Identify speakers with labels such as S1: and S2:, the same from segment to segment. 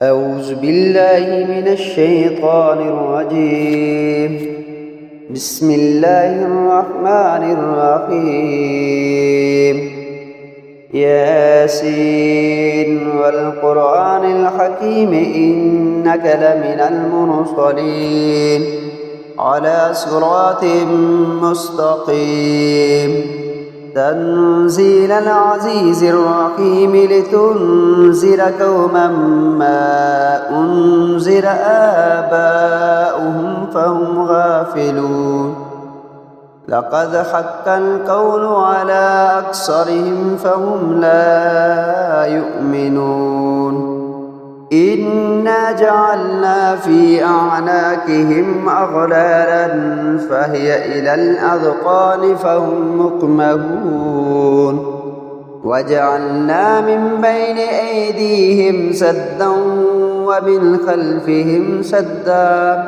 S1: أعوذ بالله من الشيطان الرجيم. بسم الله الرحمن الرحيم. ياسين والقرآن الحكيم إنك لمن المرسلين على صراط مستقيم. تنزيل العزيز الرحيم لتنذر قوما ما أنذر آباؤهم فهم غافلون. لقد حق القول على أكثرهم فهم لا يؤمنون. إنا جعلنا في أعناقهم أغلالا فهي إلى الأذقان فهم مقمحون. وجعلنا من بين أيديهم سدا ومن خلفهم سدا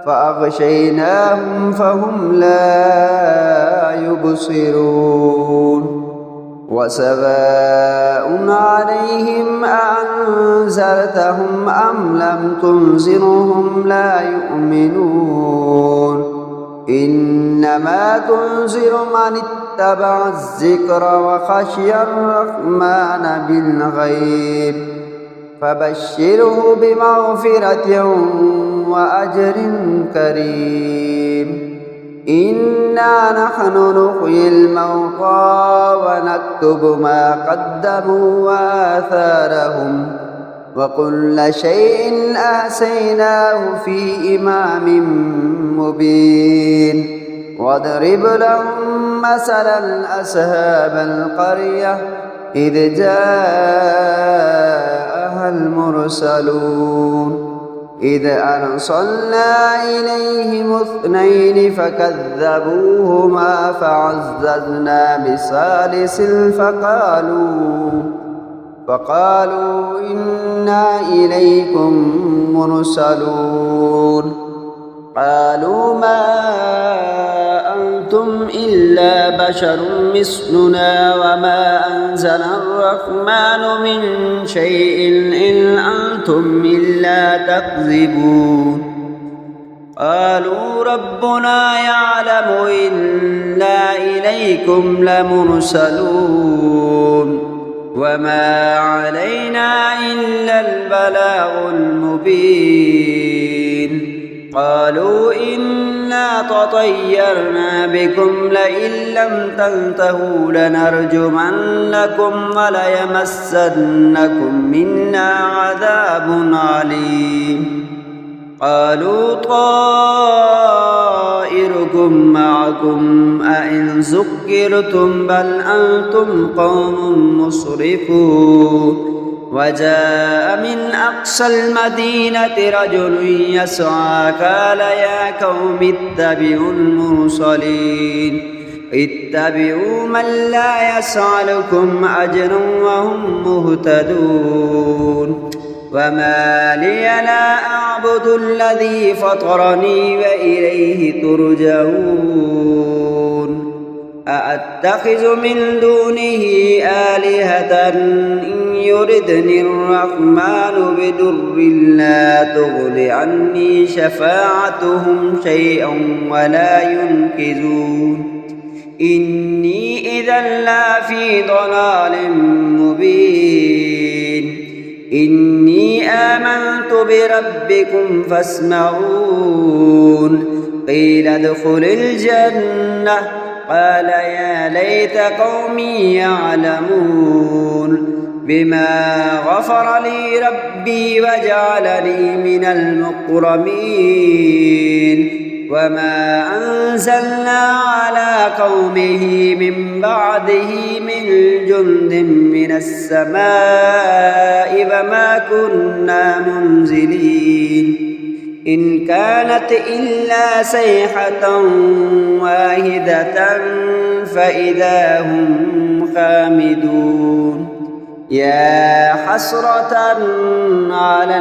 S1: فأغشيناهم فهم لا يبصرون. وسواء عليهم أأنذرتهم أم لم تنذرهم لا يؤمنون. إنما تنذر من اتبع الذكر وخشي الرحمن بالغيب فبشره بمغفرة وأجر كريم. إنا نحن نحيي الموتى ونكتب ما قدموا وآثارهم وكل شيء أحصيناه في إمام مبين. واضرب لهم مثلا أصحاب القرية إذ جاءها المرسلون إذ أرسلنا إليهم اثنين فكذبوهما فعززنا بثالث فقالوا إنا إليكم مرسلون. قالوا ما أنتم إلا بشر مثلنا وما أنزل الرحمن من شيء إن أنتم إلا تكذبون. قالوا ربنا يعلم إنا إليكم لمرسلون وما علينا إلا البلاغ المبين. قالوا إنا تطيرنا بكم لئن لم تنتهوا لنرجمنكم وليمسنكم منا عذاب عليم. قالوا طائركم معكم أئن ذكرتم بل أنتم قوم مسرفون. وجاء من أقصى المدينة رجل يسعى قال يا قوم اتبعوا المرسلين اتبعوا من لا يسألكم أجرا وهم مهتدون. وما لي لا أعبد الذي فطرني وإليه ترجعون. أأتخذ من دونه آلهة إن يردني الرحمن بضر لا تغن عني شفاعتهم شيئا ولا ينقذون. إني إذا لفي ضلال مبين. إني آمنت بربكم فاسمعون. قيل ادخل الجنة قال يا ليت قومي يعلمون بما غفر لي ربي وجعلني من المكرمين. وما أنزلنا على قومه من بعده من جند من السماء وما كنا منزلين. إن كانت إلا صيحة واحدة فإذا هم خامدون. يا حسرة على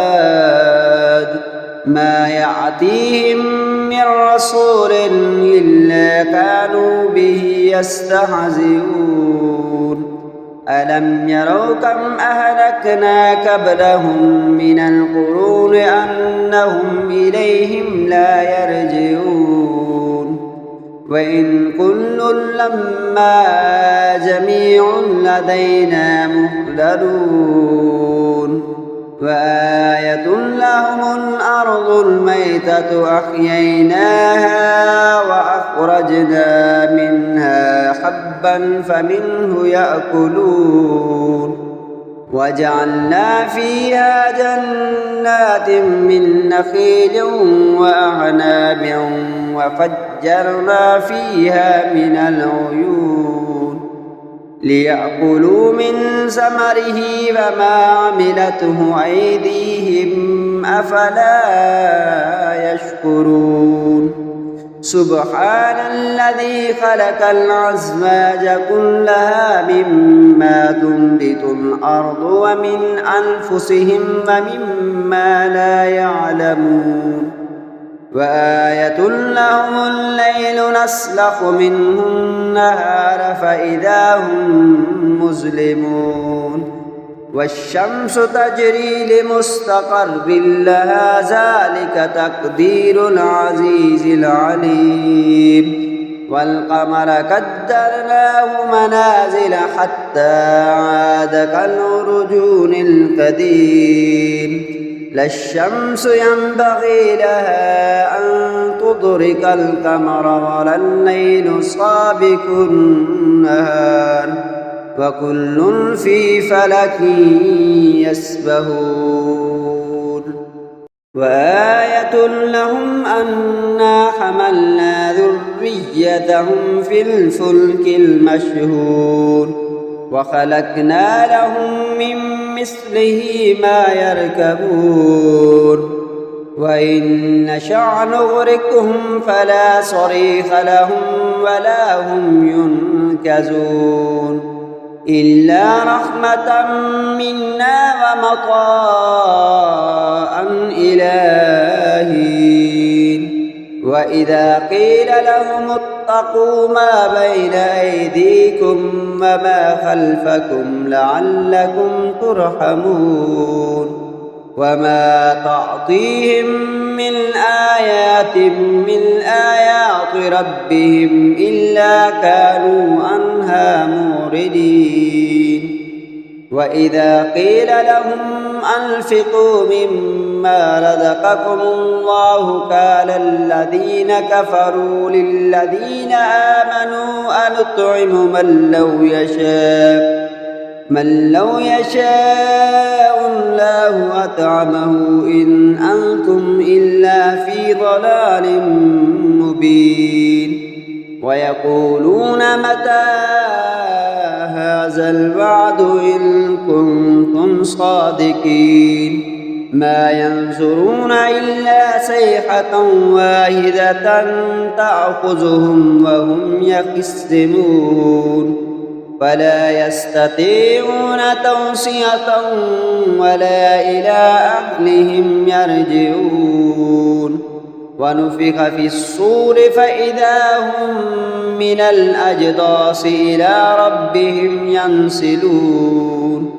S1: العباد ما يأتيهم من رسول إلا كانوا به يستهزئون. ألم يروا كم أهلكنا قبلهم من القرون أنهم إليهم لا يرجعون وإن كل لما جميع لدينا محضرون وآية لهم الأرض الميتة أحييناها وأخرجنا منها حبا فمنه يأكلون وجعلنا فيها جنات من نخيل وأعناب وفجرنا فيها من العيون ليأكلوا من ثمره وما عملته أيديهم أفلا يشكرون سبحان الذي خلق الأزواج كلها مما تنبت الأرض ومن أنفسهم ومما لا يعلمون وآية لهم الليل نسلخ منه النهار فإذا هم مظلمون والشمس تجري لمستقر لها ذلك تقدير العزيز العليم والقمر قدرناه منازل حتى عاد كالعرجون القديم لا الشمس ينبغي لها أن تدرك القمر ولا الليل سابق النهار وكل في فلك يسبحون وآية لهم أنا حملنا ذريتهم في الفلك المشحون وخلقنا لهم من مثله ما يركبون وإن نشأ نغرقهم فلا صريخ لهم ولا هم ينقذون إلا رحمة منا ومطاء إلى حين وإذا قيل لهم اتقوا ما بين أيديكم وما خلفكم لعلكم ترحمون وما تعطيهم من آيات ربهم إلا كانوا عنها معرضين وإذا قيل لهم أنفقوا مما رزقكم الله قال الذين كفروا للذين آمنوا أنطعم من لو يشاء الله أطعمه إن أنتم إلا في ضلال مبين ويقولون متى هذا الوعد إن كنتم صادقين ما ينظرون إلا صيحة واحدة تأخذهم وهم يخصمون فلا يستطيعون توصية ولا إلى أهلهم يرجعون ونفخ في الصور فإذا هم من الأجداث إلى ربهم ينسلون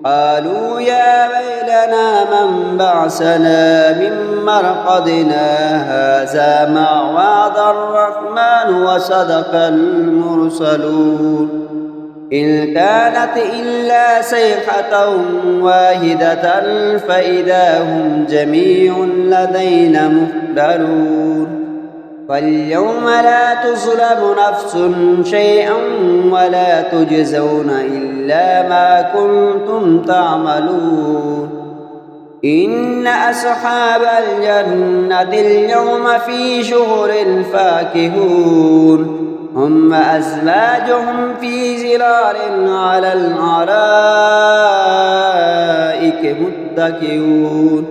S1: قالوا يا ويلنا من بعثنا من مرقدنا هذا ما وعد الرحمن وصدق المرسلون إن كانت إلا صيحة واحدة فإذا هم جميع لدينا محضرون فاليوم لا تظلم نفس شيئا ولا تجزون إلا ما كنتم تعملون إن أصحاب الجنة اليوم في شغل فاكهون هم أزواجهم في ظلال على الأرائك متكئون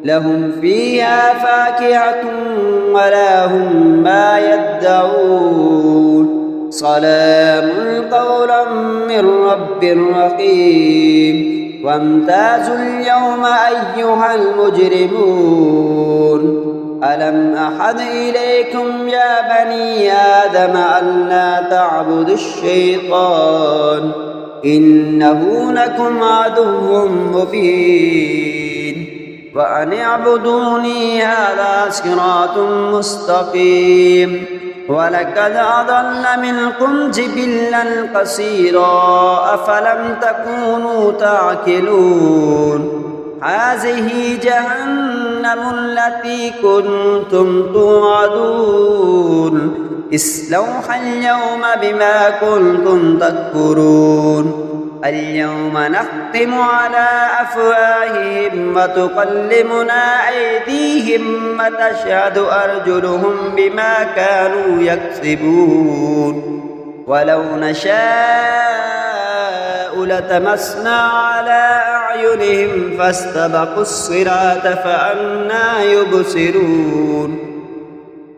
S1: لهم فيها فاكهة ولا هم ما يدعون سلام قولا من رب رحيم وامتازوا اليوم أيها المجرمون ألم أحد إليكم يا بني آدم ألا تعبدوا الشيطان إنه لكم عدو مبين وأن اعبدوني هذا صراط مستقيم ولقد أضل منكم جبلا كثيرا أفلم تكونوا تعقلون هذه جهنم التي كنتم توعدون اصلوها اليوم بما كنتم تكفرون اليوم نختم على أفواههم وتكلمنا أيديهم وتشهد أرجلهم بما كانوا يكسبون ولو نشاء لتمسنا على أعينهم فاستبقوا الصراط فأنى يبصرون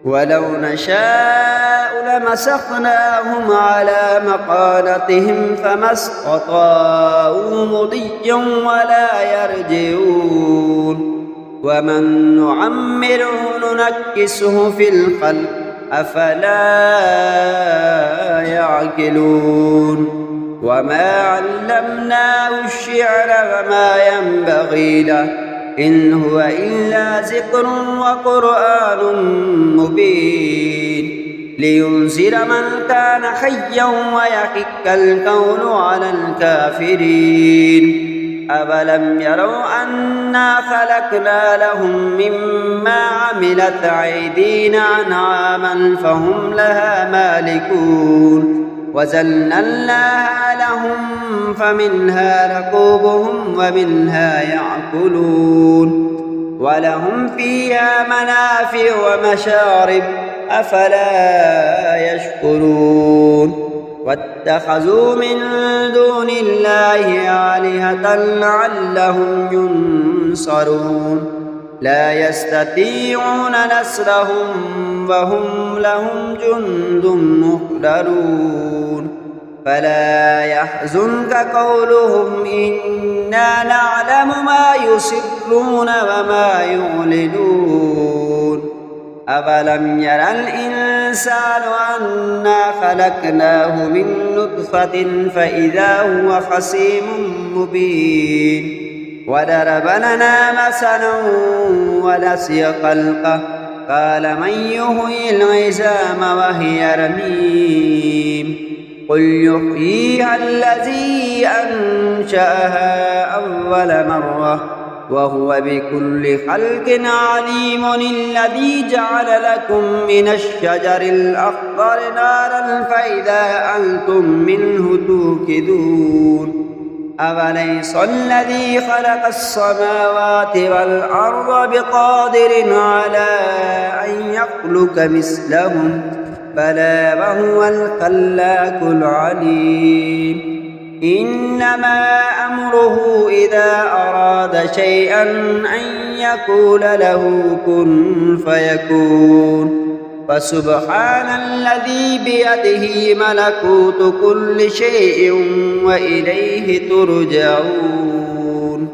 S1: ولو نشاء لمسخناهم على مقالتهم فما استطاعوا مضيا ولا يرجعون ومن نعمره ننكسه في الخلق أفلا يعقلون وما علمناه الشعر وما ينبغي له إن هو إلا ذكر وقرآن مبين لينذر من كان حيا ويحق القول على الكافرين أولم يروا أنا خلقنا لهم مما عملت أيدينا أنعاما فهم لها مالكون وذللناها لهم فمنها ركوبهم ومنها يأكلون ولهم فيها منافع ومشارب أفلا يشكرون واتخذوا من دون الله آلهة لعلهم ينصرون لا يستطيعون نصرهم وهم لهم جند محضرون فلا يحزنك قولهم إنا نعلم ما يسرون وما يعلنون أفلم ير الإنسان أنا خلقناه من نطفة فإذا هو خصيم مبين وضرب لنا مثلا ونسي خلقه قال من يحيي العظام وهي رميم قل يحييها الذي أنشأها أول مرة وهو بكل خلق عليم الذي جعل لكم من الشجر الأخضر نارا فإذا أنتم منه توقدون أوليس الذي خلق السماوات والأرض بقادر على أن يخلق مثلهم بلى وهو الخلاق العليم إنما أمره إذا أراد شيئا أن يقول له كن فيكون فسبحان الذي بيده ملكوت كل شيء وإليه ترجعون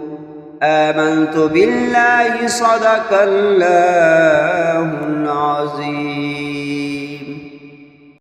S1: آمنت بالله صدق الله العظيم.